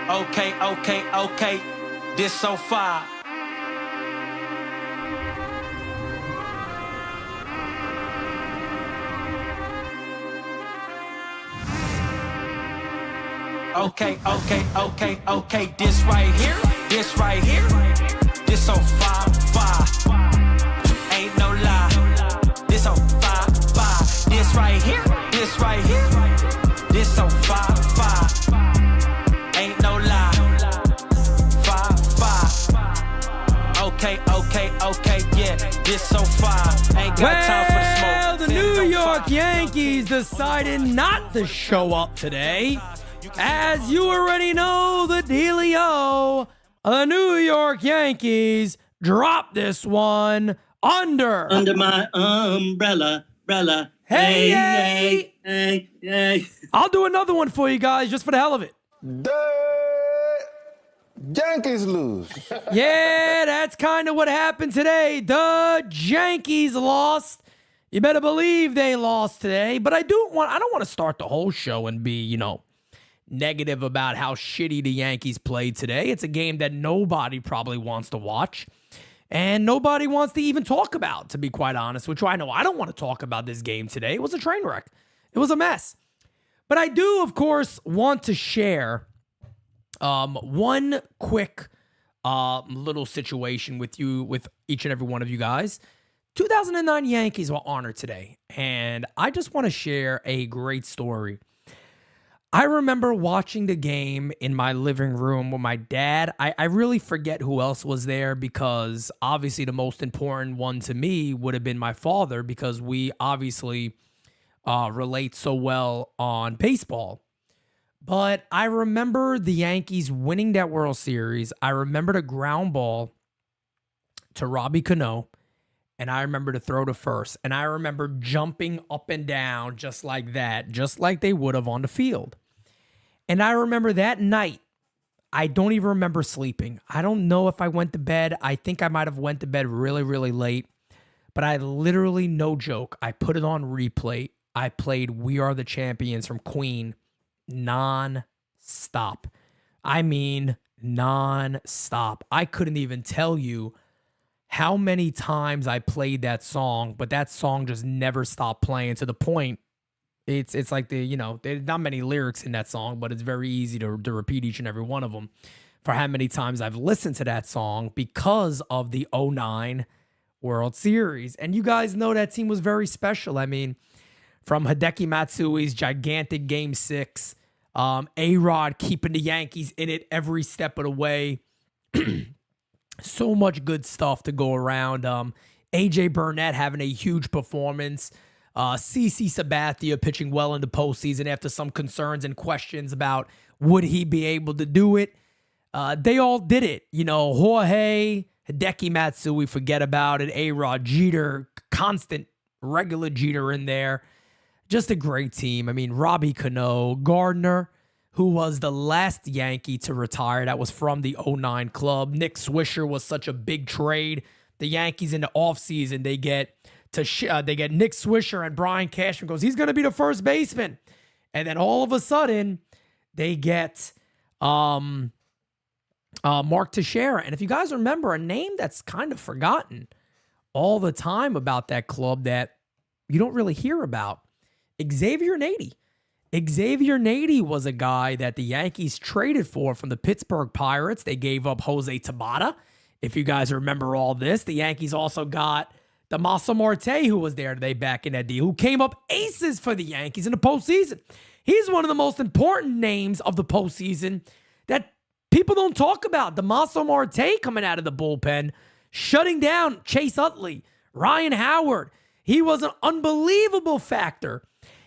Okay. This so far. Okay. This right here. This so far. Ain't no lie. This so far. This right here. This so far. Ain't no lie. Okay, yeah, this so far. Ain't got time for the smoke. The New York Yankees decided not to show up today. As you already know, the dealio, the New York Yankees dropped this one under my umbrella. Hey. I'll do another one for you guys just for the hell of it. Yankees lose. Yeah, that's kind of what happened today. The Yankees lost. You better believe they lost today. But I don't want to start the whole show and be, negative about how shitty the Yankees played today. It's a game that nobody probably wants to watch. And nobody wants to even talk about, to be quite honest, which I know I don't want to talk about this game today. It was a train wreck. It was a mess. But I do, of course, want to share one quick little situation with each and every one of you guys. 2009 Yankees were honored today, and I just want to share a great story. I remember watching the game in my living room with my dad. I really forget who else was there because obviously the most important one to me would have been my father because we obviously relate so well on baseball. But I remember the Yankees winning that World Series. I remember the ground ball to Robbie Cano, and I remember to throw to first. And I remember jumping up and down just like that, just like they would have on the field. And I remember that night, I don't even remember sleeping. I don't know if I went to bed. I think I might have went to bed really, really late. But I literally, no joke, I put it on replay. I played We Are the Champions from Queen non-stop. I mean, non-stop. I couldn't even tell you how many times I played that song, but that song just never stopped playing to the point. It's like there's not many lyrics in that song, but it's very easy to repeat each and every one of them for how many times I've listened to that song because of the 2009 World Series. And you guys know that team was very special. I mean, from Hideki Matsui's gigantic Game 6, A-Rod keeping the Yankees in it every step of the way. So much good stuff to go around. A.J. Burnett having a huge performance. CC Sabathia pitching well in the postseason after some concerns and questions about would he be able to do it. They all did it. Jorge, Hideki Matsui, forget about it. A-Rod, Jeter, constant regular Jeter in there. Just a great team. I mean, Robbie Cano, Gardner, who was the last Yankee to retire. That was from the 2009 club. Nick Swisher was such a big trade. The Yankees in the offseason, they get Nick Swisher, and Brian Cashman goes, he's going to be the first baseman. And then all of a sudden, they get Mark Teixeira. And if you guys remember, a name that's kind of forgotten all the time about that club that you don't really hear about, Xavier Nady. Xavier Nady was a guy that the Yankees traded for from the Pittsburgh Pirates. They gave up Jose Tabata. If you guys remember all this, the Yankees also got Damaso Marte, who was there today back in that deal, who came up aces for the Yankees in the postseason. He's one of the most important names of the postseason that people don't talk about. Damaso Marte coming out of the bullpen, shutting down Chase Utley, Ryan Howard. He was an unbelievable factor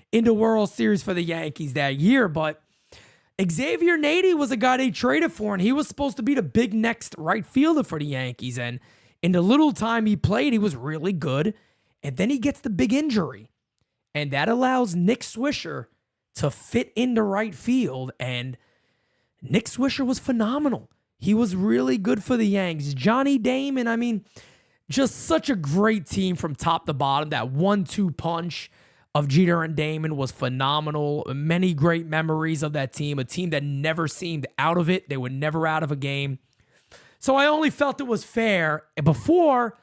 in the World Series for the Yankees that year. But Xavier Nady was a guy they traded for, and he was supposed to be the big next right fielder for the Yankees. And in the little time he played, he was really good. And then he gets the big injury. And that allows Nick Swisher to fit into right field. And Nick Swisher was phenomenal. He was really good for the Yanks. Johnny Damon, I mean, just such a great team from top to bottom. That 1-2 punch of Jeter and Damon was phenomenal. Many great memories of that team, a team that never seemed out of it. They were never out of a game. So I only felt it was fair before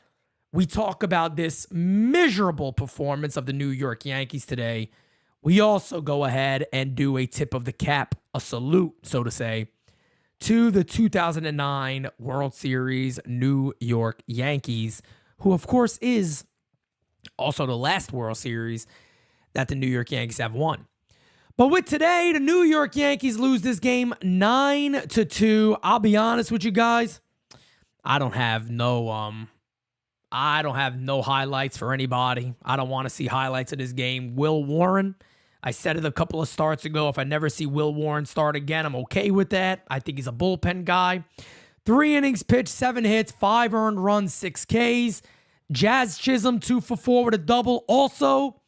we talk about this miserable performance of the New York Yankees today. We also go ahead and do a tip of the cap, a salute, so to say, to the 2009 World Series New York Yankees, who of course is also the last World Series that the New York Yankees have won. But with today, the New York Yankees lose this game 9-2. I'll be honest with you guys. I don't have no highlights for anybody. I don't want to see highlights of this game. Will Warren, I said it a couple of starts ago. If I never see Will Warren start again, I'm okay with that. I think he's a bullpen guy. 3 innings pitched, 7 hits, 5 earned runs, 6 Ks. Jazz Chisholm, 2 for 4 with a double. Also,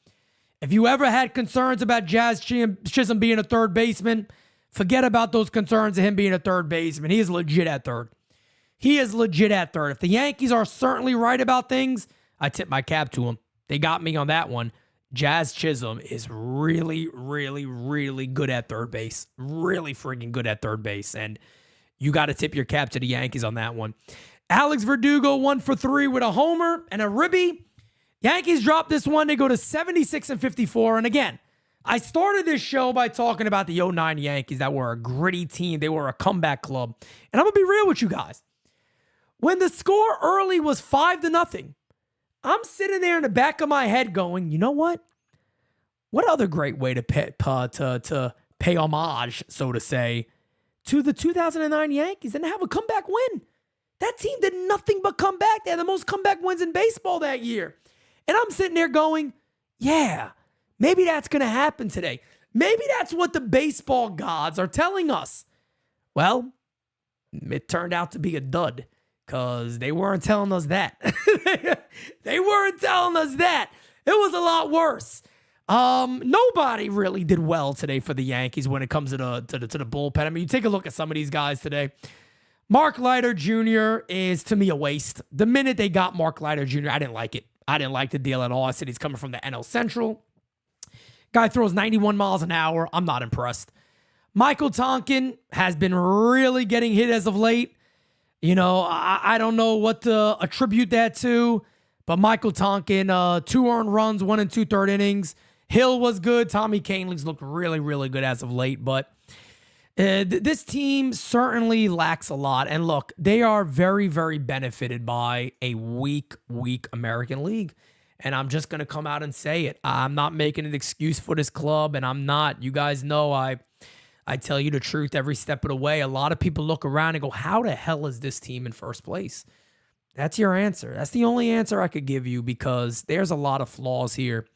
if you ever had concerns about Jazz Chisholm being a third baseman, forget about those concerns of him being a third baseman. He is legit at third. He is legit at third. If the Yankees are certainly right about things, I tip my cap to them. They got me on that one. Jazz Chisholm is really, really, really good at third base. Really freaking good at third base. And you got to tip your cap to the Yankees on that one. Alex Verdugo, 1 for 3 with a homer and a ribby. Yankees drop this one. They go to 76-54. And again, I started this show by talking about the 09 Yankees that were a gritty team. They were a comeback club. And I'm going to be real with you guys. When the score early was 5-0, I'm sitting there in the back of my head going, you know what? What other great way to pay homage, so to say, to the 2009 Yankees and have a comeback win? That team did nothing but come back. They had the most comeback wins in baseball that year. And I'm sitting there going, yeah, maybe that's going to happen today. Maybe that's what the baseball gods are telling us. Well, it turned out to be a dud because they weren't telling us that. They weren't telling us that. It was a lot worse. Nobody really did well today for the Yankees when it comes to the bullpen. I mean, you take a look at some of these guys today. Mark Leiter Jr. is, to me, a waste. The minute they got Mark Leiter Jr., I didn't like it. I didn't like the deal at all. I said he's coming from the NL Central. Guy throws 91 miles an hour. I'm not impressed. Michael Tonkin has been really getting hit as of late. You know, I don't know what to attribute that to, but Michael Tonkin, 2 earned runs, 1 2/3 innings. Hill was good. Tommy Kahnle's looked really, really good as of late, but this team certainly lacks a lot. And look, they are very, very benefited by a weak American League. And I'm just going to come out and say it. I'm not making an excuse for this club, and I'm not. You guys know I tell you the truth every step of the way. A lot of people look around and go, how the hell is this team in first place? That's your answer. That's the only answer I could give you because there's a lot of flaws here.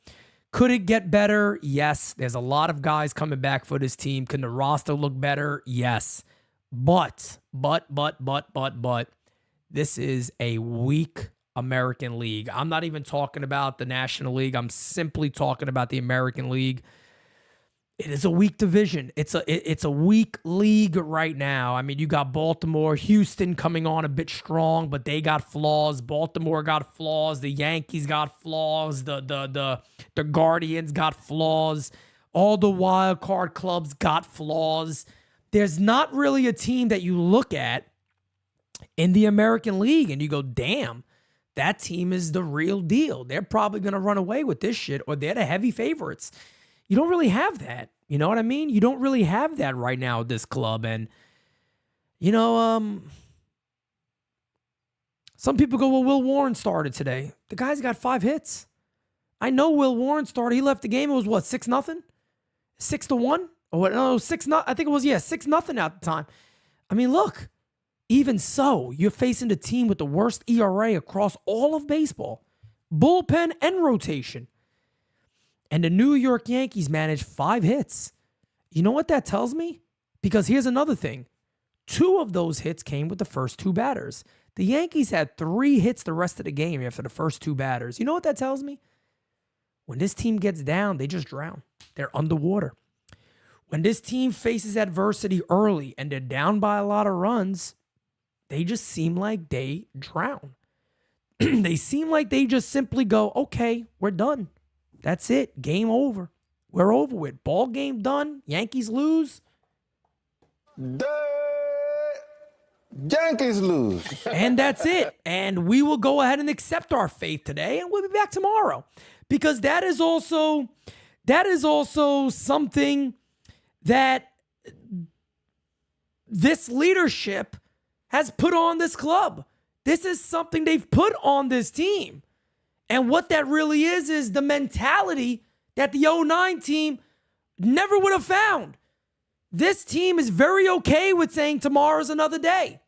Could it get better? Yes. There's a lot of guys coming back for this team. Can the roster look better? Yes. But, this is a weak American League. I'm not even talking about the National League. I'm simply talking about the American League. It is a weak division. It's a weak league right now. I mean, you got Baltimore, Houston coming on a bit strong, but they got flaws. Baltimore got flaws. The Yankees got flaws. The Guardians got flaws. All the wild card clubs got flaws. There's not really a team that you look at in the American League and you go, damn, that team is the real deal. They're probably going to run away with this shit, or they're the heavy favorites. You don't really have that. You know what I mean? You don't really have that right now at this club. And, you know, some people go, well, Will Warren started today. The guy's got 5 hits. I know Will Warren started. He left the game. It was what, 6-0? 6-1? Or what? No, 6-0. I think it was, 6-0 at the time. I mean, look, even so, you're facing the team with the worst ERA across all of baseball. Bullpen and rotation. And the New York Yankees managed 5 hits. You know what that tells me? Because here's another thing. 2 of those hits came with the first 2 batters. The Yankees had 3 hits the rest of the game after the first 2 batters. You know what that tells me? When this team gets down, they just drown. They're underwater. When this team faces adversity early and they're down by a lot of runs, they just seem like they drown. They seem like they just simply go, okay, we're done. That's it. Game over. We're over with. Ball game done. Yankees lose. Yankees lose. And that's it. And we will go ahead and accept our fate today, and we'll be back tomorrow. Because that is also something that this leadership has put on this club. This is something they've put on this team. And what that really is the mentality that the 09 team never would have found. This team is very okay with saying tomorrow's another day.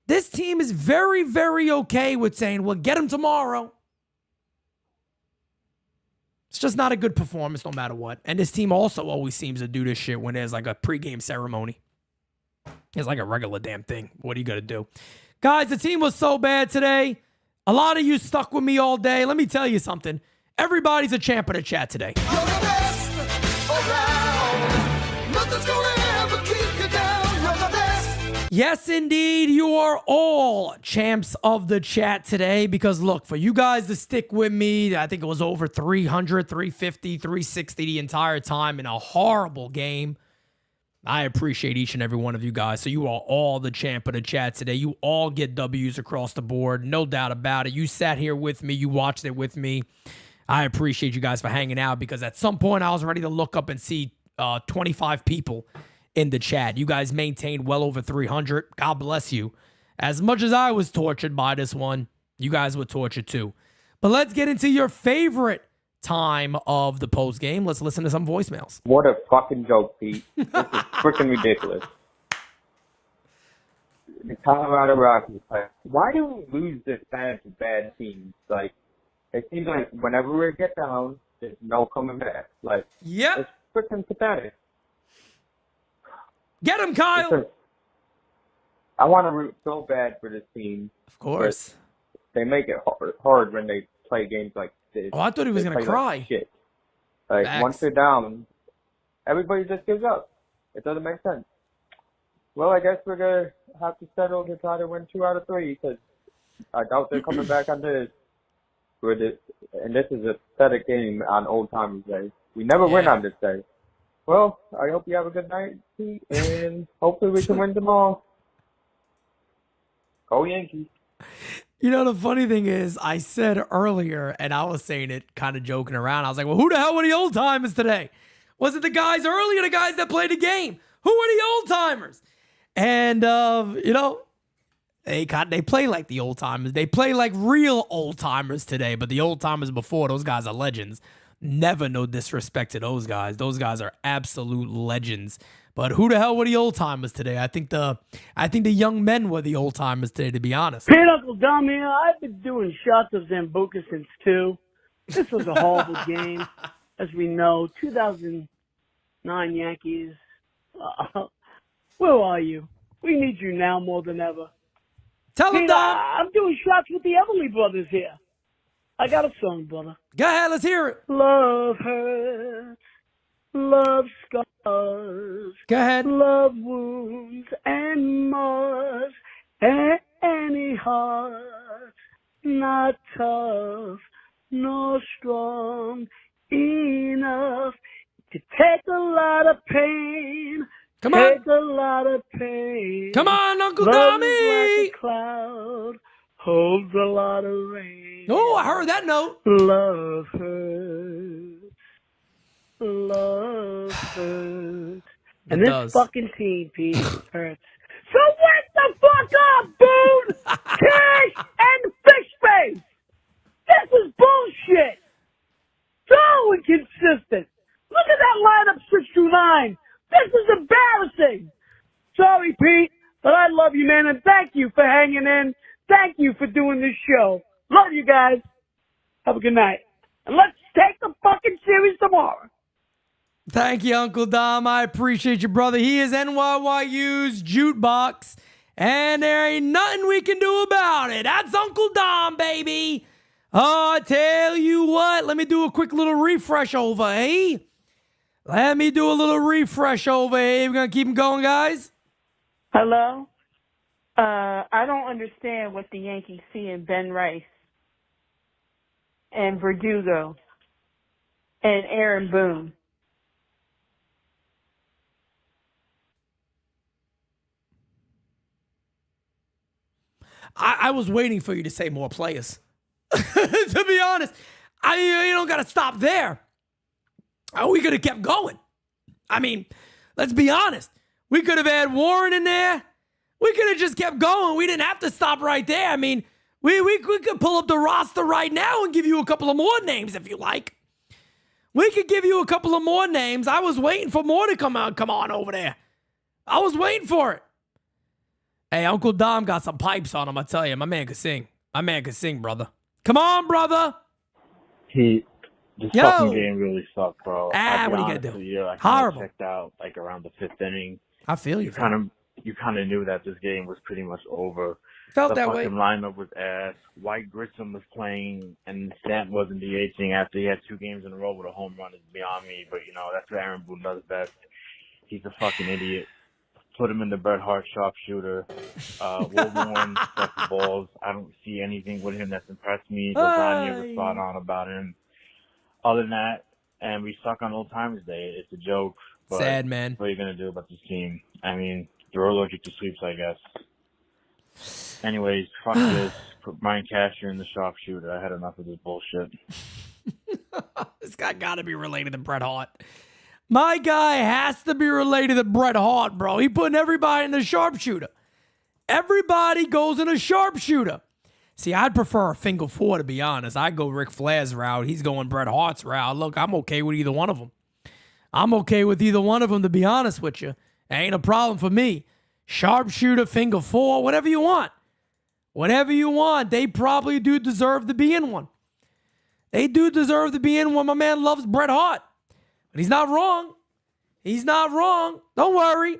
This team is very, very okay with saying, we'll get them tomorrow. It's just not a good performance no matter what. And this team also always seems to do this shit when there's like a pregame ceremony. It's like a regular damn thing. What are you going to do? Guys, the team was so bad today. A lot of you stuck with me all day. Let me tell you something. Everybody's a champ in the chat today. You're the best around. Nothing's gonna ever keep you down. You're the best. Yes, indeed. You are all champs of the chat today because, look, for you guys to stick with me, I think it was over 300, 350, 360 the entire time in a horrible game. I appreciate each and every one of you guys. So you are all the champ of the chat today. You all get W's across the board. No doubt about it. You sat here with me. You watched it with me. I appreciate you guys for hanging out because at some point I was ready to look up and see 25 people in the chat. You guys maintained well over 300. God bless you. As much as I was tortured by this one, you guys were tortured too. But let's get into your favorite time of the post game. Let's listen to some voicemails. What a fucking joke, Pete. This is freaking ridiculous. The Colorado Rockies, like, why do we lose this bad to bad teams? Like, it seems like whenever we get down, there's no coming back. Like, Yep. it's freaking pathetic. Get him, Kyle. I want to root so bad for this team. Of course. They make it hard when they play games like this. Oh, I thought he was They going to play cry. like shit. Like, Facts. once they're down, everybody just gives up. It doesn't make sense. Well, I guess we're going to have to settle to try to win 2 out of 3 because I doubt they're coming back on this. And this is a pathetic game on Old Timers Day. We never win on this day. Well, I hope you have a good night, Pete, and hopefully we can win tomorrow. Go Yankees. You know, the funny thing is, I said earlier, and I was saying it kind of joking around. I was like, well, who the hell were the old timers today? Was it the guys earlier, the guys that played the game? Who were the old timers? And, you know, they play like the old timers. They play like real old timers today, but the old timers before, those guys are legends. Never no disrespect to those guys. Those guys are absolute legends. But who the hell were the old timers today? I think the young men were the old timers today, to be honest. Hey, Uncle Dom here. I've been doing shots of Zambuca since 2. This was a horrible game. As we know, 2009 Yankees. Where are you? We need you now more than ever. Tell them, Hey, Dom. I'm doing shots with the Everly Brothers here. I got a song, brother. Go ahead, let's hear it. Love hurts, love scars, Go ahead. love wounds and mars. Any heart not tough nor strong enough to take a lot of pain. Come on. Take a lot of pain. Come on, Uncle Love Tommy. is like a cloud, holds a lot of rain. Oh, I heard that note. Love hurts. Love hurts. And this does. fucking team, Pete, hurts. So wake the fuck up, dude! Cash and fish face! This is bullshit! So inconsistent! Look at that lineup 6 through 9! This is embarrassing! Sorry, Pete, but I love you, man, and thank you for hanging in. Thank you for doing this show. Love you guys. Have a good night. And let's take the fucking series tomorrow. Thank you, Uncle Dom. I appreciate you, brother. He is NYYU's jukebox, and there ain't nothing we can do about it. That's Uncle Dom, baby. Oh, I tell you what. Let me do a quick little refresh over, eh? Let me do a little refresh over, eh? We're going to keep him going, guys? Hello? I don't understand what the Yankees see in Ben Rice. and Verdugo and Aaron Boone. I was waiting for you to say more players. To be honest, you don't got to stop there. We could have kept going. I mean, let's be honest. We could have had Warren in there. We could have just kept going. We didn't have to stop right there. I mean, we could pull up the roster right now and give you a couple of more names if you like. We could give you a couple of more names. I was waiting for more to come on over there. I was waiting for it. Hey, Uncle Dom got some pipes on him, I tell you. My man could sing. My man could sing, brother. Come on, brother. This fucking game really sucked, bro. What are you gonna do? I Horrible. checked out like around the 5th inning. I feel you. You kind of knew that this game was pretty much over. Felt the that way. fucking lineup was ass. White Grissom was playing, and Stanton wasn't DHing after he had 2 games in a row with a home run. Is beyond me, but that's what Aaron Boone does best. He's a fucking idiot. Put him in the Bret Hart sharpshooter. Will Warren struck the balls. I don't see anything with him that's impressed me. Lasagna was spot on about him. Other than that, and we suck on Old Timers Day. It's a joke. But sad, man. What are you going to do about this team? I mean, they're allergic to sweeps, I guess. Anyways, fuck this. Put Brian Casher in the sharpshooter. I had enough of this bullshit. This guy got to be related to Bret Hart. My guy has to be related to Bret Hart, bro. He putting everybody in the sharpshooter. Everybody goes in a sharpshooter. See, I'd prefer a finger 4, to be honest. I'd go Ric Flair's route. He's going Bret Hart's route. Look, I'm okay with either one of them. I'm okay with either one of them, to be honest with you. Ain't a problem for me. Sharpshooter, finger 4, whatever you want. Whatever you want. They probably do deserve to be in one. They do deserve to be in one. My man loves Bret Hart. But he's not wrong. He's not wrong. Don't worry.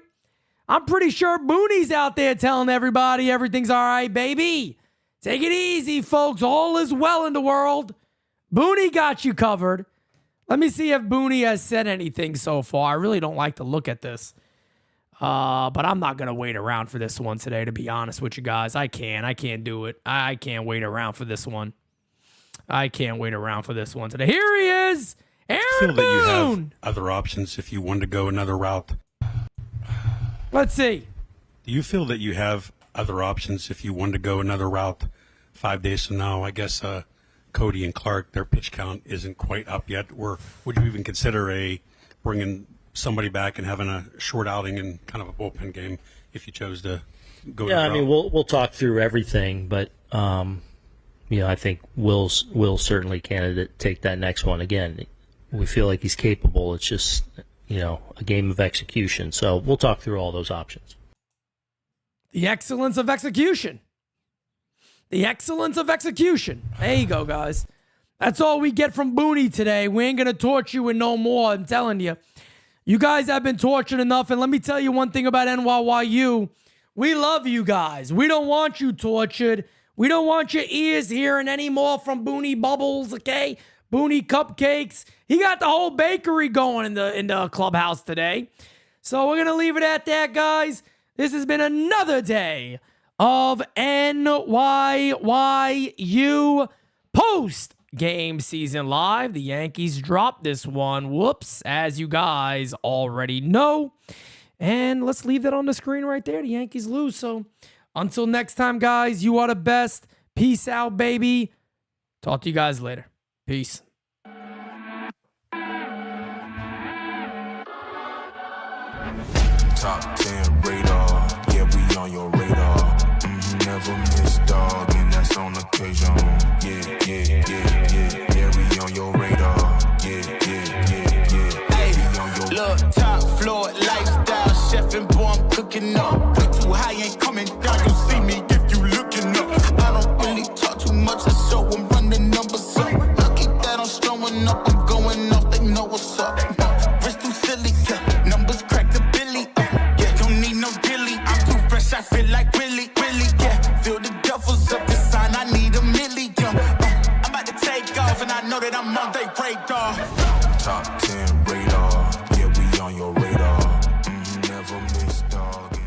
I'm pretty sure Booney's out there telling everybody everything's all right, baby. Take it easy, folks. All is well in the world. Booney got you covered. Let me see if Booney has said anything so far. I really don't like to look at this. But I'm not going to wait around for this one today, to be honest with you guys. I can't do it. I can't wait around for this one. I can't wait around for this one today. Here he is. Aaron Boone. That you have other options if you wanted to go another route. Let's see. Do you feel that you have other options if you wanted to go another route 5 days from now? I guess Cody and Clark, their pitch count isn't quite up yet. Or would you even consider bringing somebody back and having a short outing and kind of a bullpen game if you chose to go? Yeah, I mean, we'll talk through everything, but I think Will's certainly candidate take that next one again. We feel like he's capable. It's just, a game of execution. So we'll talk through all those options. The excellence of execution. The excellence of execution. There you go, guys. That's all we get from Booney today. We ain't going to torture you with no more, I'm telling you. You guys have been tortured enough, and let me tell you one thing about NYYU. We love you guys. We don't want you tortured. We don't want your ears hearing any more from Booney Bubbles, okay? Booney Cupcakes. He got the whole bakery going in the clubhouse today. So we're going to leave it at that, guys. This has been another day of NYYU Post-Game Season Live. The Yankees dropped this one. Whoops, as you guys already know. And let's leave that on the screen right there. The Yankees lose. So until next time, guys, you are the best. Peace out, baby. Talk to you guys later. Peace. Top 10 radar, yeah, we on your radar. Never miss, dog, and that's on occasion. Yeah, we on your radar. Yeah. Hey, look, top floor, lifestyle, chef and boy, I'm cooking up. Way too high, ain't coming down, you see me if you looking up. I don't really talk too much, I show them running numbers up. Look at that, I'm strolling up, I'm going off, they know what's up. Wrist too silly, numbers crack the billy. Don't need no dilly, I'm too fresh, I feel like really, yeah. Feel the duffels up the sign, I need a million. I'm about to take off, and I know that I'm on they radar. Top